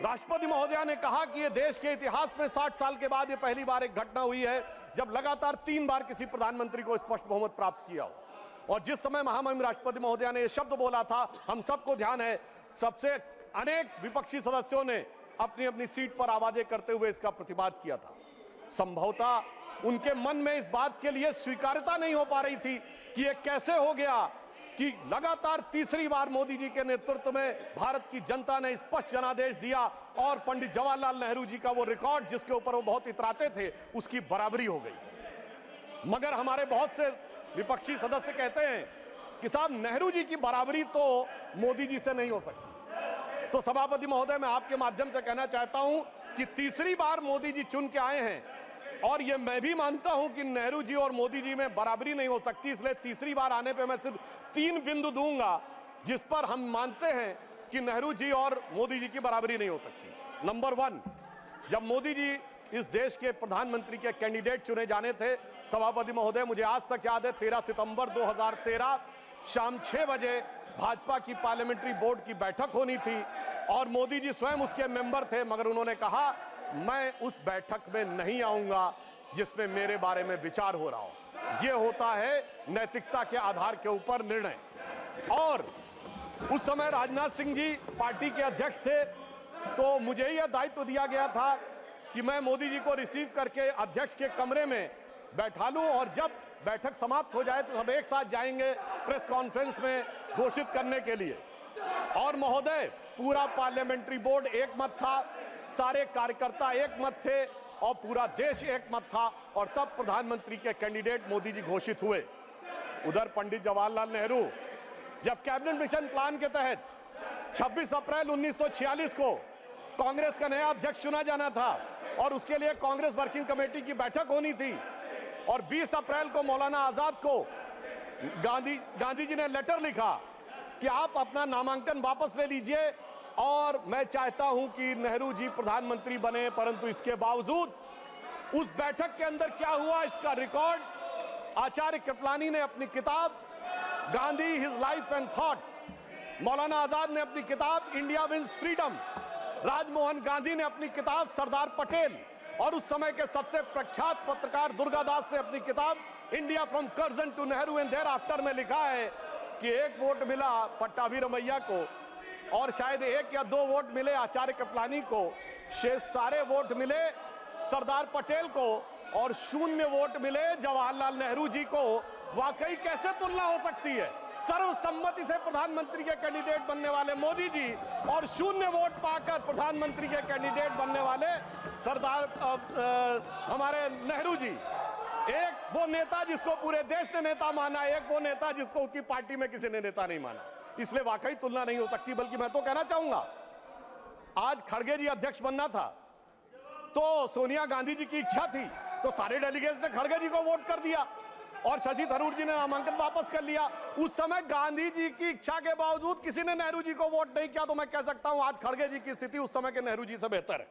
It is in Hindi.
राष्ट्रपति महोदया ने कहा कि यह देश के इतिहास में 60 साल के बाद यह पहली बार एक घटना हुई है जब लगातार 3 बार किसी प्रधानमंत्री को स्पष्ट बहुमत प्राप्त किया हो। और जिस समय महामहिम राष्ट्रपति महोदया ने यह शब्द बोला था, हम सबको ध्यान है, सबसे अनेक विपक्षी सदस्यों ने अपनी अपनी सीट पर आवाजें करते हुए इसका प्रतिवाद किया था। संभवतः उनके मन में इस बात के लिए स्वीकार्यता नहीं हो पा रही थी कि यह कैसे हो गया कि लगातार तीसरी बार मोदी जी के नेतृत्व में भारत की जनता ने स्पष्ट जनादेश दिया और पंडित जवाहरलाल नेहरू जी का वो रिकॉर्ड जिसके ऊपर वो बहुत इतराते थे, उसकी बराबरी हो गई। मगर हमारे बहुत से विपक्षी सदस्य कहते हैं कि साहब नेहरू जी की बराबरी तो मोदी जी से नहीं हो सकती। तो सभापति महोदय, मैं आपके माध्यम से कहना चाहता हूं कि तीसरी बार मोदी जी चुन के आए हैं और ये मैं भी मानता हूं कि नेहरू जी और मोदी जी में बराबरी नहीं हो सकती, इसलिए तीसरी बार आने पे मैं सिर्फ 3 बिंदु दूंगा जिस पर हम मानते हैं कि नेहरू जी और मोदी जी की बराबरी नहीं हो सकती। नंबर 1, जब मोदी जी इस देश के प्रधानमंत्री के कैंडिडेट चुने जाने थे, सभापति महोदय, मुझे आज तक याद है 13 सितंबर 2013 शाम 6 बजे भाजपा की पार्लियामेंट्री बोर्ड की बैठक होनी थी और मोदी जी स्वयं उसके मेंबर थे, मगर उन्होंने कहा मैं उस बैठक में नहीं आऊंगा जिसमें मेरे बारे में विचार हो रहा हो। यह होता है नैतिकता के आधार के ऊपर निर्णय। और उस समय राजनाथ सिंह जी पार्टी के अध्यक्ष थे, तो मुझे यह दायित्व दिया गया था कि मैं मोदी जी को रिसीव करके अध्यक्ष के कमरे में बैठा लूं और जब बैठक समाप्त हो जाए तो सब एक साथ जाएंगे प्रेस कॉन्फ्रेंस में घोषित करने के लिए। और महोदय, पूरा पार्लियामेंट्री बोर्ड एक मत था, सारे कार्यकर्ता एक मत थे और पूरा देश एक मत था और तब प्रधानमंत्री के कैंडिडेट मोदी जी घोषित हुए। उधर पंडित जवाहरलाल नेहरू जब कैबिनेट मिशन प्लान के तहत 26 अप्रैल 1946 को कांग्रेस का नया अध्यक्ष चुना जाना था और उसके लिए कांग्रेस वर्किंग कमेटी की बैठक होनी थी और 20 अप्रैल को मौलाना आजाद को गांधी जी ने लेटर लिखा कि आप अपना नामांकन वापस ले लीजिए और मैं चाहता हूं कि नेहरू जी प्रधानमंत्री बने। परंतु इसके बावजूद उस बैठक के अंदर क्या हुआ, इसका रिकॉर्ड आचार्य कृपलानी ने अपनी किताब Gandhi his life and thought, Maulana Azad ने अपनी किताब India wins freedom, Rajmohan Gandhi ने अपनी किताब सरदार पटेल और उस समय के सबसे प्रख्यात पत्रकार दुर्गादास ने अपनी किताब India from Curzon to Nehru and thereafter में लिखा है कि 1 वोट मिला पट्टाभी रमैया को और शायद 1 या 2 वोट मिले आचार्य कृपलानी को, शेष सारे वोट मिले सरदार पटेल को और 0 वोट मिले जवाहरलाल नेहरू जी को। वाकई कैसे तुलना हो सकती है? सर्वसम्मति से प्रधानमंत्री के कैंडिडेट बनने वाले मोदी जी और 0 वोट पाकर प्रधानमंत्री के कैंडिडेट बनने वाले सरदार हमारे नेहरू जी। एक वो नेता जिसको पूरे देश ने नेता माना, एक वो नेता जिसको उसकी पार्टी में किसी ने नेता नहीं माना। इसलिए वाकई तुलना नहीं हो सकती। बल्कि मैं तो कहना चाहूंगा, आज खड़गे जी अध्यक्ष बनना था तो सोनिया गांधी जी की इच्छा थी तो सारे डेलीगेट्स ने खड़गे जी को वोट कर दिया और शशि थरूर जी ने नामांकन वापस कर लिया। उस समय गांधी जी की इच्छा के बावजूद किसी ने नेहरू जी को वोट नहीं किया, तो मैं कह सकता हूं आज खड़गे जी की स्थिति उस समय के नेहरू जी से बेहतर है।